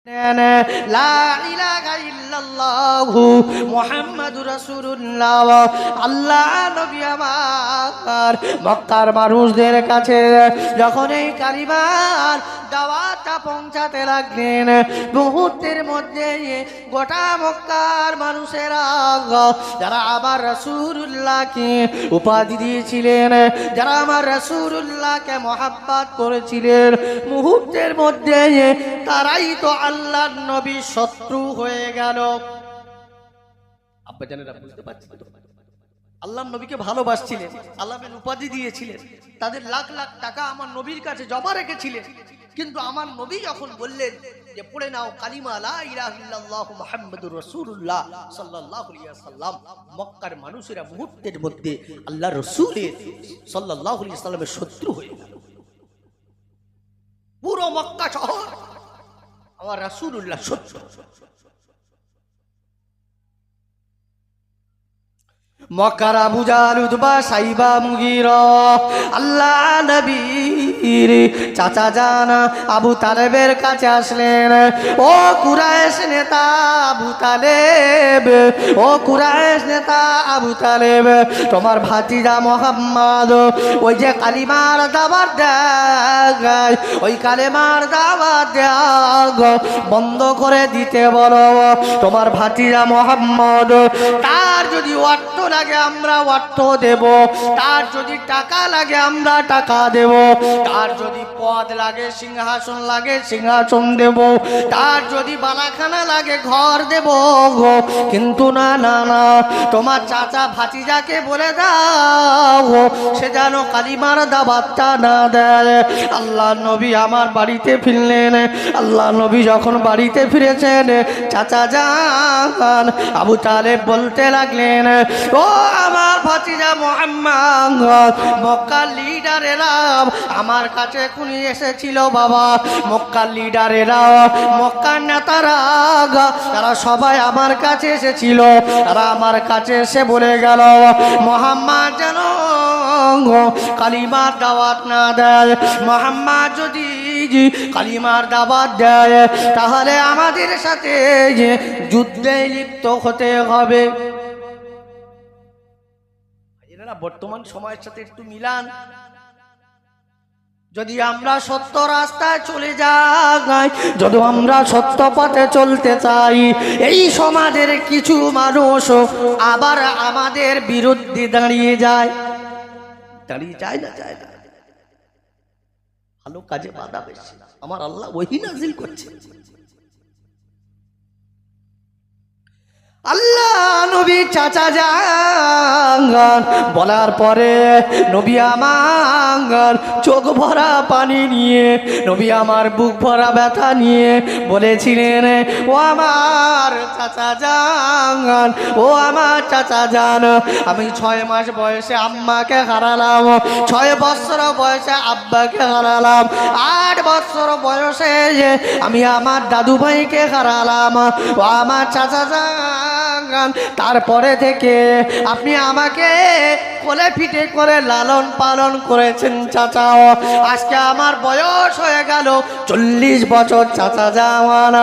লা ইলাহা ইল্লাল্লাহু মুহাম্মাদুর রাসূলুল্লাহ। আল্লাহ নবী আমার মক্কার মানুষদের কাছে যখন এই কালিমার দাওয়াতটা পৌঁছাতে লাগলেন, মুহূর্তের মধ্যে গোটা মক্কার মানুষেরা যারা আমার রাসূলুল্লাহকে উপাধি দিয়েছিলেন, যারা আমার রাসূলুল্লাহকে মহব্বত করেছিলেন, মুহূর্তের মধ্যে তারাই তো আল্লাহর নবী শত্রু হয়ে গেল। আব্বাজানেরা বুঝতে পারছেন তো? আল্লাহর নবীকে ভালোবাসছিলেন, আল্লাহর উপাধি দিয়েছিলেন, তাদের লাখ লাখ টাকা আমার নবীর কাছে জমা রেখেছিলেন, কিন্তু আমার নবী যখন বললেন যে পড়ে নাও কালিমা লা ইলাহা ইল্লাল্লাহু মুহাম্মাদুর রাসূলুল্লাহ সাল্লাল্লাহু আলাইহি ওয়াসাল্লাম, মক্কার মানুষেরা মুহূর্তের মধ্যে আল্লাহর রাসূলের সাল্লাল্লাহু আলাইহি ওয়াসাল্লামের শত্রু হয়ে গেল। পুরো মক্কা শহর আমার রাসূলুল্লাহ শত্রু। মক্কার আবু জাহল, উতবা, সাইবা, মুগীরা আল্লাহ নবীর চাচা জান আবু তালেবের কাছে আসলেন। ও কুরাইশ নেতা আবু তালেব, ও কুরাইশ নেতা আবু তালেব, তোমার ভাতিজা মুহাম্মদ ওই যে কালিমার দাওয়াত দেয়, ওই কালিমার দাওয়াত দেয় বন্ধ করে দিতে বলো। তোমার ভাতিজা মুহাম্মদ, তার যদি অর্থ লাগে আমরা অর্থ দেব, তার যদি টাকা লাগে আমরা টাকা দেব, তার যদি পদ লাগে, সিংহাসন লাগে, সিংহাসন দেব, তার যদি বালাখানা লাগে, ঘর দেব। কিন্তু না না না, তোমার চাচা ভাতিজাকে বলে দাও সে যেন কালিমার দাওয়াতটা না দেয়। আল্লাহ নবী আমার বাড়িতে ফিরলেন। আল্লাহ নবী যখন বাড়িতে ফিরেছেন, চাচা জান আবু তালেব বলতে লাগলেন, ও আমার ভাতিজা মুহাম্মদ, মক্কার লিডারেরা আমার কাছে এখনই এসেছিল বাবা। মক্কার লিডারেরা, মক্কার নেতারা, তারা সবাই আমার কাছে এসেছিল। তারা আমার কাছে এসে বলে গেল মুহাম্মদ যেন কালিমার দাওয়াত না দেয়। মুহাম্মদ যদি কালিমার দাওয়াত দেয় তাহলে আমাদের সাথে যুদ্ধে লিপ্ত হতে হবে। বর্তমান সময়ের সাথে একটু মিলান। যদি আমরা সত্য রাস্তায় চলে যাই, যদি আমরা সত্য পথে চলতে চাই, এই সমাজের কিছু মানুষ আবার আমাদের বিরুদ্ধে দাঁড়িয়ে যায়। দাঁড়িয়ে যায় না? যায় না। ভালো কাজে বাধা বেশি, আমার আল্লাহ ওহী নাযিল করছে। আল্লাহ নবী চাচা যান বলার পরে নবী আমার চোখ ভরা পানি নিয়ে, নবী আমার বুক ভরা ব্যথা নিয়ে বলেছিলেন, ও আমার চাচা যান, ও আমার চাচা যান, আমি 6 মাস বয়সে আম্মাকে হারালাম, 6 বছর বয়সে আব্বাকে হারালাম, 8 বছর বয়সে আমি আমার দাদু ভাইকে হারালাম। ও আমার চাচা যান, তারপরে থেকে আপনি আমাকে কোলে পিঠে করে লালন পালন করেছেন চাচা। আজকে আমার বয়স হয়ে গেল 40 বছর চাচা যান,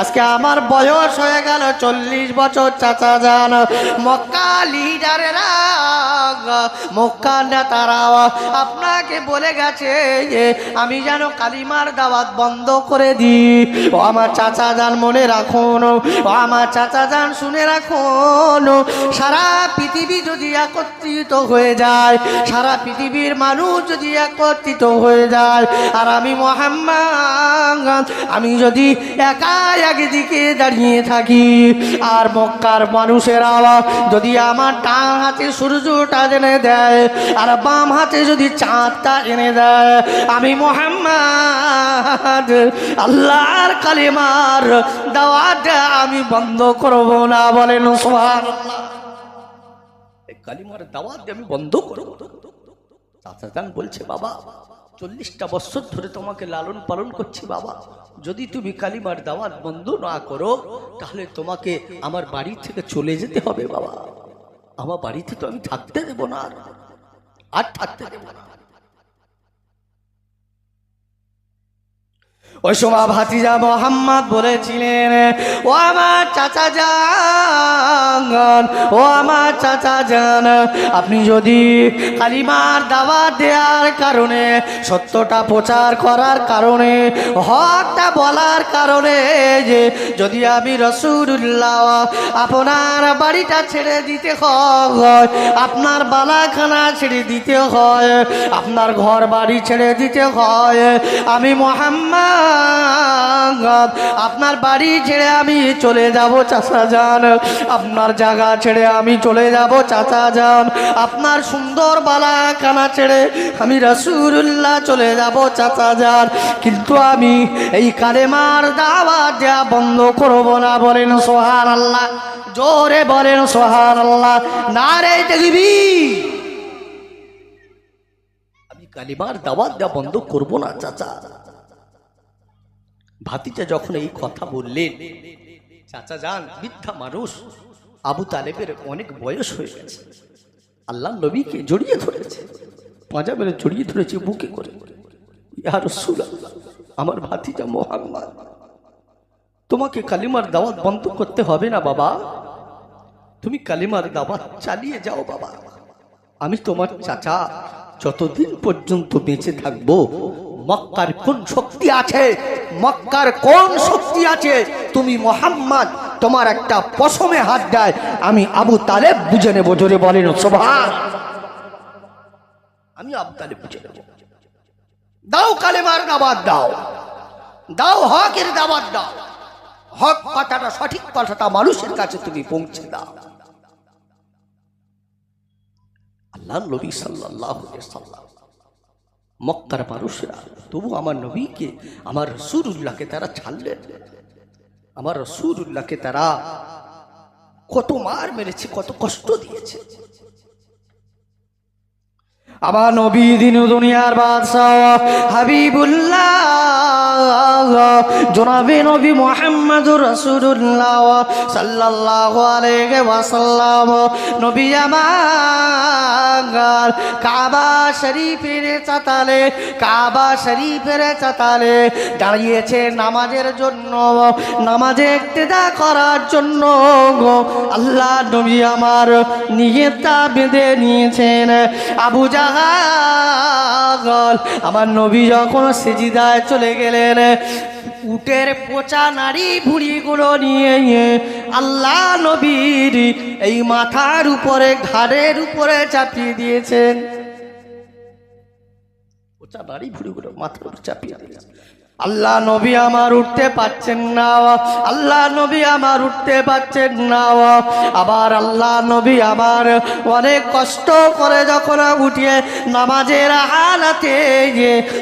আজকে আমার বয়স হয়ে গেল 40 বছর চাচা যান। মক্কা লিডারেরা, মক্কা নেতারা আপনাকে বলে গেছে যে আমি যেন কালিমার দাওয়াত বন্ধ করে দিই। ও আমার চাচা যান মনে রাখুন, ও আমার চাচা যান শুনে রাখুন, সারা পৃথিবী যদি একত্রিত হয়ে যায়, সারা পৃথিবীর মানুষ যদি একত্রিত হয়ে যায়, আর আমি মুহাম্মদ আমি যদি একা একদিকে দাঁড়িয়ে থাকি, আর মক্কার মানুষেরা যদি আমার ডান হাতে সূর্যটা এনে দেয় আর বাম হাতে যদি চাঁদটা এনে দেয়, আমি মুহাম্মদ আল্লাহর কালিমার দাওয়াত আমি বন্ধ করব না। বলেন সুবহানাল্লাহ। এই কালিমার দাওয়াত আমি বন্ধ করব। চাচা জান বলছে, বাবা 40টা বছর ধরে তোমাকে লালন পালন করছি বাবা, যদি তুমি কালিমার দাওয়াত বন্ধ না করো তাহলে তোমাকে আমার বাড়ি থেকে চলে যেতে হবে বাবা। আমার বাড়িতে তো আমি থাকতে দেব না, আর থাকতে দেব না। ও ওই সময় ভাতিজা মোহাম্মদ বলেছিলেন, ও আমার চাচা যান, ও আমার চাচা যান, আপনি যদি কালিমার দাওয়াত দেওয়ার কারণে, সত্যটা প্রচার করার কারণে, হকটা বলার কারণে, যে যদি আমি রাসূলুল্লাহ আপনার বাড়িটা ছেড়ে দিতে হয়, আপনার বালাখানা ছেড়ে দিতে হয়, আপনার ঘর বাড়ি ছেড়ে দিতে হয়, আমি মুহাম্মদ আপনার বাড়ি ছেড়ে আমি চলে যাব চাচা যান, আপনার জায়গা ছেড়ে আমি চলে যাব চাচা যান, আপনার সুন্দর বালাখানা ছেড়ে আমি রাসূলুল্লাহ চলে যাব চাচা যান, কিন্তু আমি এই কালেমার দাওয়াত দেয়া বন্ধ করব না। বলেন সুবহানাল্লাহ, জোরে বলেন সুবহানাল্লাহ, নারে তাকবীর। আমি কালেমার দাওয়াত দেয়া বন্ধ করব না চাচা। ভাতিজা যখন এই কথা বললেন, চাচা যান বৃদ্ধা মানুষ, আবু তালেবের অনেক বয়স হয়ে গেছে, আল্লাহ নবীকে জড়িয়ে ধরেছে, পাঁজা মেরে জড়িয়ে ধরেছে বুকে করে, ইয়া রাসূলুল্লাহ, আমার ভাতিজা মুহাম্মদ, তোমাকে কালিমার দাওয়াত বন্ধ করতে হবে না বাবা, তুমি কালিমার দাওয়াত চালিয়ে যাও বাবা, আমি তোমার চাচা যতদিন পর্যন্ত বেঁচে থাকবো, মক্কার কোন শক্তি আছে, মক্কার কোন শক্তি আছে, তুমি মুহাম্মদ তোমার একটা পশমে হাত দেয় আমি আবু তালেব বুঝে নেব। জোরে বলেন সুবহান। আমি আবু তালেব বুঝে নেব। দাও কালেমার দাওয়াত দাও, দাও হকের দাওয়াত দাও, হক কথাটা, সঠিক কথাটা মানুষের কাছে তুমি পৌঁছে দাও। আল্লাহ নবী সাল্লাল্লাহু আলাইহি ওয়াসাল্লাম, মক্কার মানুষরা তবু আমার নবীকে, আমার রাসূলুল্লাহকে তারা ছাড়লেন। আমার রাসূলুল্লাহকে তারা কত মার মেরেছে, কত কষ্ট দিয়েছে। আমার নবী দিন দুনিয়ার বাদশাহ হাবিবুল্লাহ জনাবে নবী মুহাম্মদুর রাসূলুল্লাহ সাল্লাল্লাহু আলাইহি ওয়াসাল্লাম, নবী আমার কাবা শরীফের চাতালে, কাবা শরীফের চাতালে দাঁড়িয়েছে নামাজের জন্য, নামাজে ইক্তেদা করার জন্য। আল্লাহ নবী আমার নিয়তটা বেঁধে নিয়েছেন। আবু জাহাল আমার নবী যখন সিজদায় চলে গেলেন, উটের পচা নারী ভুঁড়িগুলো নিয়ে আল্লাহ নবীর এই মাথার উপরে, ঘাড়ের উপরে চাপিয়ে দিয়েছেন। পচা নারী ভুঁড়িগুলো মাথার উপরে চাপিয়ে দিয়েছেন। আল্লাহ নবী আমার উঠতে পাচ্ছেন না, আল্লাহ নবী আমার উঠতে পাচ্ছেন না। আবার আল্লাহ নবী আমার অনেক কষ্ট করে যখন উঠিয়ে নামাজের হালাতে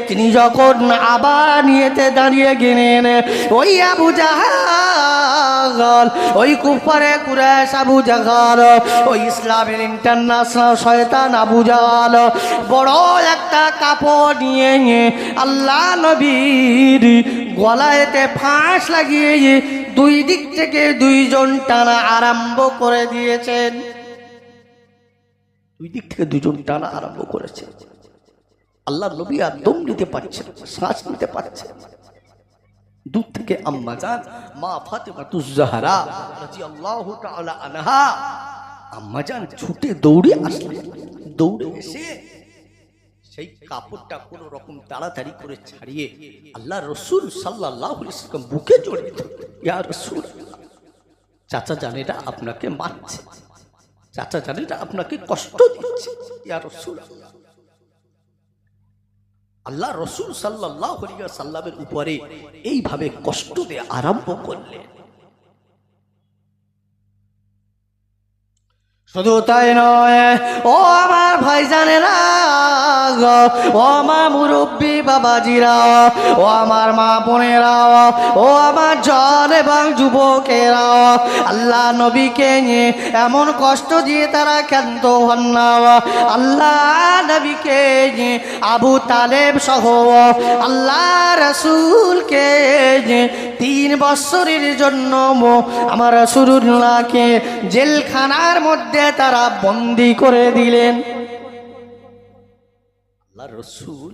তিনি যখন আবার নিয়েতে দাঁড়িয়ে গেলেন, ওই আবু জাহাল, ওই কুফারে কুরাইশ আবু জাহাল, ওই ইসলামের ইন্টারন্যাশনাল শয়তান আবু জাহাল বড় একটা কাপড় নিয়ে আল্লাহ নবী গলায়তে ফাঁস লাগিয়ে দুই দিক থেকে দুইজন টানা আরম্ভ করে দিয়েছেন। দুই দিক থেকে দুইজন টানা আরম্ভ করেছে। আল্লাহ নবী আর দম নিতে পারছেন, শ্বাস নিতে পারছেন। দূর থেকে আম্মা জান মা ফাতেমাতুজ জাহরা রাদিয়াল্লাহু তাআলা আনহা, আম্মা জান ছুটে দৌড়ে আসলেন। দৌড়ে এসে সেই কাপড়টা কোনো রকম তাড়াতাড়ি করে ছাড়িয়ে আল্লাহ রাসূল সাল্লাল্লাহু আলাইহি ওয়াসাল্লাম বুকে জড়িয়ে ধরলেন। ইয়া রাসূলুল্লাহ, চাচা জানেরা আপনাকে মারছে, চাচা জানেরা আপনাকে কষ্ট দিচ্ছে। ইয়া রাসূলুল্লাহ, আল্লাহ রাসূল সাল্লাল্লাহু আলাইহি ওয়াসাল্লামের উপরে এইভাবে কষ্ট দেয়া আরম্ভ করলেন। শুধু তাই নয়, ও আমার ভাইজানেরা, ও আমার মুরব্বী বাবাজিরা, ও আমার মা বোনেরা, ও আমার জন এবং যুবকেরা, আল্লাহ নবীকে নিয়ে এমন কষ্ট দিয়ে তারা ক্ষান্ত হন না। আল্লাহ নবীকে নিয়ে আবু তালেব সহ আল্লাহ রাসূলকে 3 বছরের জন্য আমার রাসূলুল্লাহকে জেলখানার মধ্যে তারা বন্দী করে দিলেন। আল্লাহ রাসূল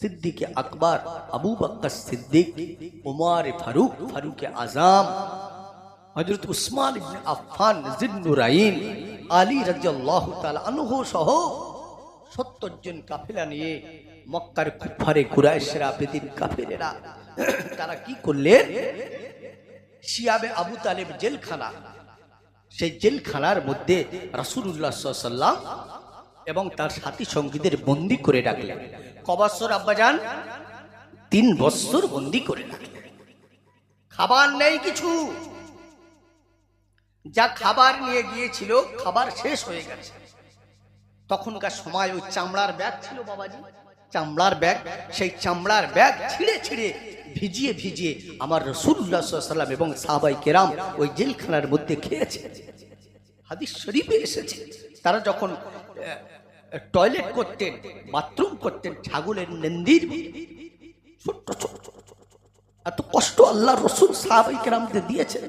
সিদ্দিকে আকবর, আবু বকর সিদ্দিক, উমর ফারুক, ফারুক আজম, হযরত উসমান ইবনে আফফান জিন্নুরাইন, আলী রাদিয়াল্লাহু তাআলা আনহু সহ 70 জন কাফেলা নিয়ে মক্কার কুফারে কুরাইশরা, বেদিন কাফেরেরা তারা কি করলেন? শিয়াবে আবু তালেব জেলখানা, সেই জেলখানার মধ্যে রাসূলুল্লাহ সাল্লাল্লাহু আলাইহি ওয়াসাল্লাম এবং তার সাথী সঙ্গীদের বন্দী করে রাখলেন। ক বছর আব্বাজান? 3 বছর বন্দী করে রাখলেন। খাবার নেই কিছু, যা খাবার নিয়ে গিয়েছিল খাবার শেষ হয়ে গেছে। তখনকার সময় ওই চামড়ার ব্যাগ ছিল বাবাজি, চামড়ার ব্যাগ, সেই চামড়ার ব্যাগ ছিঁড়ে ছিঁড়ে ভিজিয়ে ভিজিয়ে আমার রাসূলুল্লাহ সাল্লাল্লাহু আলাইহি ওয়াসাল্লাম এবং সাহাবায়ে কেরাম ওই জেলখানার মধ্যে খেয়েছে। হাদিস শরীফে এসেছে তারা যখন টয়লেট করতেন, বাথরুম করতেন, ছাগলের নেন্দির ছোট্ট ছোট্ট, এত কষ্ট আল্লাহ রাসূল সাহাবায়ে কেরামদের দিয়েছেন।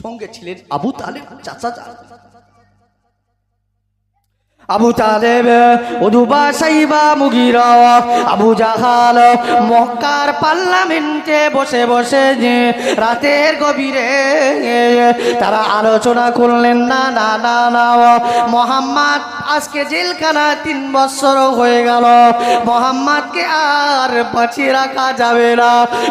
সঙ্গে ছিলেন আবু তালেব চাচা যান। আবু তালেব, উদবা, সাইবা, মুগিরা, আবু জাহাল মক্কার পার্লামেন্টে বসে বসে যে রাতের গভীরে তারা আলোচনা করলেন, না না না না, মুহাম্মদ আজকে জেলখানা 3 বছর হয়ে গেল, মুহাম্মদকে আর বাঁচিয়ে রাখা যাবে না,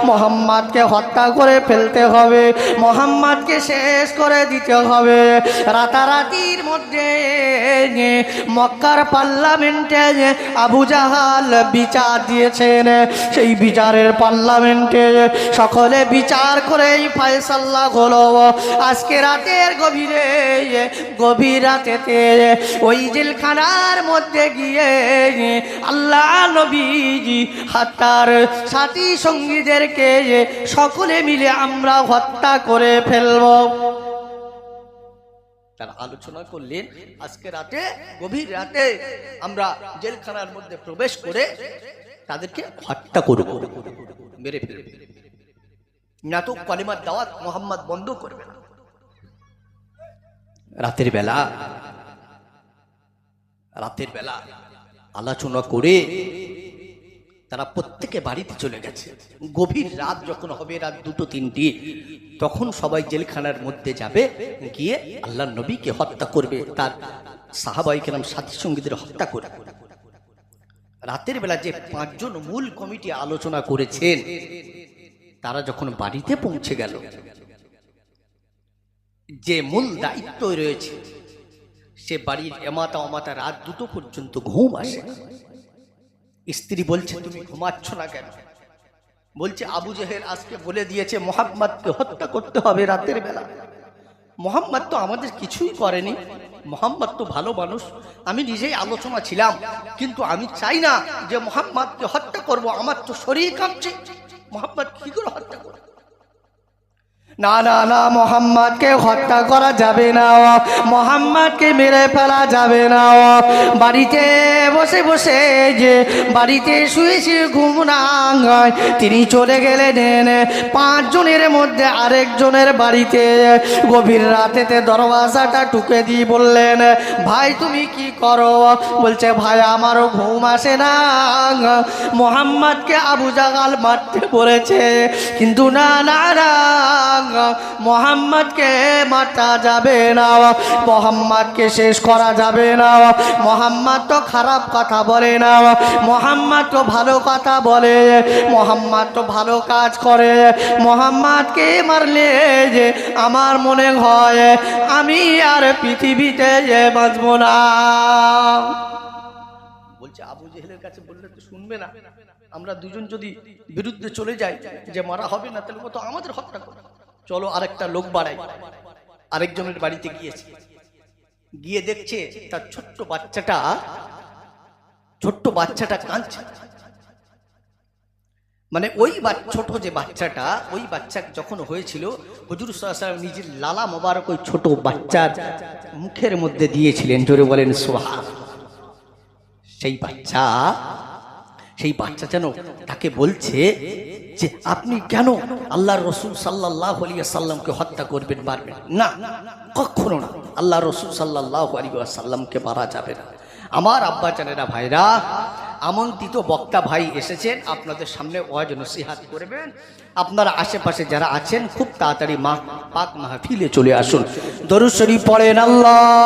মুহাম্মদকে হত্যা করে ফেলতে হবে, মুহাম্মদকে শেষ করে দিতে হবে। রাতারাতির মধ্যে মক্কার পার্লামেন্টে আবু জাহাল বিচার দিয়েছেন। সেই বিচারের পার্লামেন্টে সকলে বিচার করেই ফয়সালা হলো আজকে রাতের গভীরে, গভীর রাতেতে ওই জেলখানার মধ্যে গিয়ে আল্লাহ নবীজি হাত্তার সাথী সঙ্গীদেরকে সকলে মিলে আমরা হত্যা করে ফেলব। তারা আলোচনা করলেন আজকে রাতে, গভীর রাতে আমরা জেলখানার মধ্যে প্রবেশ করে তাদেরকে হত্যা করব, মেরে ফেলব, না তো কালিমার দাওয়াত মুহাম্মদ বন্ধ করবে না। রাতের বেলা আলোচনা করে তারা প্রত্যেকে বাড়িতে চলে গেছে। গভীর রাত যখন হবে, রাত 2-3টি, তখন সবাই জেলখানার মধ্যে যাবে, গিয়ে আল্লাহর নবীকে হত্যা করবে, তার সাহাবায়ে কেরাম সাথী সঙ্গীদের হত্যা করবে। রাতের বেলা যে 5 জন মূল কমিটি আলোচনা করেছেন তারা যখন বাড়িতে পৌঁছে গেল, যে মূল দায়িত্ব রয়েছে সে বাড়ির এমাতা অমাতা রাত 2টো পর্যন্ত ঘুম আসে না। স্ত্রী বলছে তুমি ঘুমাচ্ছ না কেন? বলছে আবু জেহেল আজকে বলে দিয়েছে মুহাম্মদকে হত্যা করতে হবে রাতের বেলা। মুহাম্মদ তো আমাদের কিছুই করেনি, মুহাম্মদ তো ভালো মানুষ, আমি নিজেই আলোচনা ছিলাম, কিন্তু আমি চাই না যে মুহাম্মদকে হত্যা করব, আমার তো শরীর কাঁপছে, মুহাম্মদ কি করে হত্যা করব? না না না, মুহাম্মদকে হত্যা করা যাবে না, মুহাম্মদকে মেরে ফেলা যাবে না। বাড়িতে বসে বসে যে বাড়িতে শুয়ে শুয়ে ঘুম না হয়, তিনি চলে গেলেন 5 জনের মধ্যে আরেকজনের বাড়িতে। গভীর রাতেতে দরওয়াজাটা টুকে দিয়ে বললেন, ভাই তুমি কি করো? বলছে ভাই আমারও ঘুম আসে না, মুহাম্মদকে আবু জাহাল মারতে বলেছে, কিন্তু না না না, মুহাম্মদকে মারা যাবে না, মুহাম্মদকে শেষ করা যাবে না, মুহাম্মদ তো খারাপ কথা বলে না, মুহাম্মদ তো ভালো কথা বলে, মুহাম্মদ তো ভালো কাজ করে, মুহাম্মদকে মারলে যে আমার মনে হয় আমি আর পৃথিবীতে বাঁচব না। বলছে আবু জেহেলের কাছে বললে তো শুনবে না, আমরা দুজন যদি বিরুদ্ধে চলে যাই যে মারা হবে না, তাহলে তো আমাদের হত্যা করবে, চলো আরেকটা লোক বাড়াই। আরেকজনের বাড়িতে গিয়েছে, গিয়ে দেখছে তার ছোট্ট বাচ্চাটা কাঁদছে। মানে ওই ছোট যে বাচ্চাটা, ওই বাচ্চা যখন হয়েছিল হুজুর সাল্লাল্লাহু আলাইহি ওয়াসাল্লাম নিজের লালা মোবারক ওই ছোট বাচ্চার মুখের মধ্যে দিয়েছিলেন, জোরে বলেন সুবহানাল্লাহ। সেই বাচ্চা যেন তাকে বলছে যে আপনি কেন আল্লাহর রাসূল সাল্লাল্লাহু আলাইহি ওয়াসাল্লামকে হত্যা করবেন, পারবেন না, কখনো না, আল্লাহর রাসূল সাল্লাল্লাহু আলাইহি ওয়াসাল্লামকে মারা যাবে না। আমার আব্বা জানেরা, ভাইরা, আমন্ত্রিত বক্তা ভাই এসেছেন আপনাদের সামনে ওয়াজ নসিহত করবেন। আপনারা আশেপাশে যারা আছেন খুব তাড়াতাড়ি পাক মাহফিলে চলে আসুন। দরুদ শরীফ পড়েন। আল্লাহ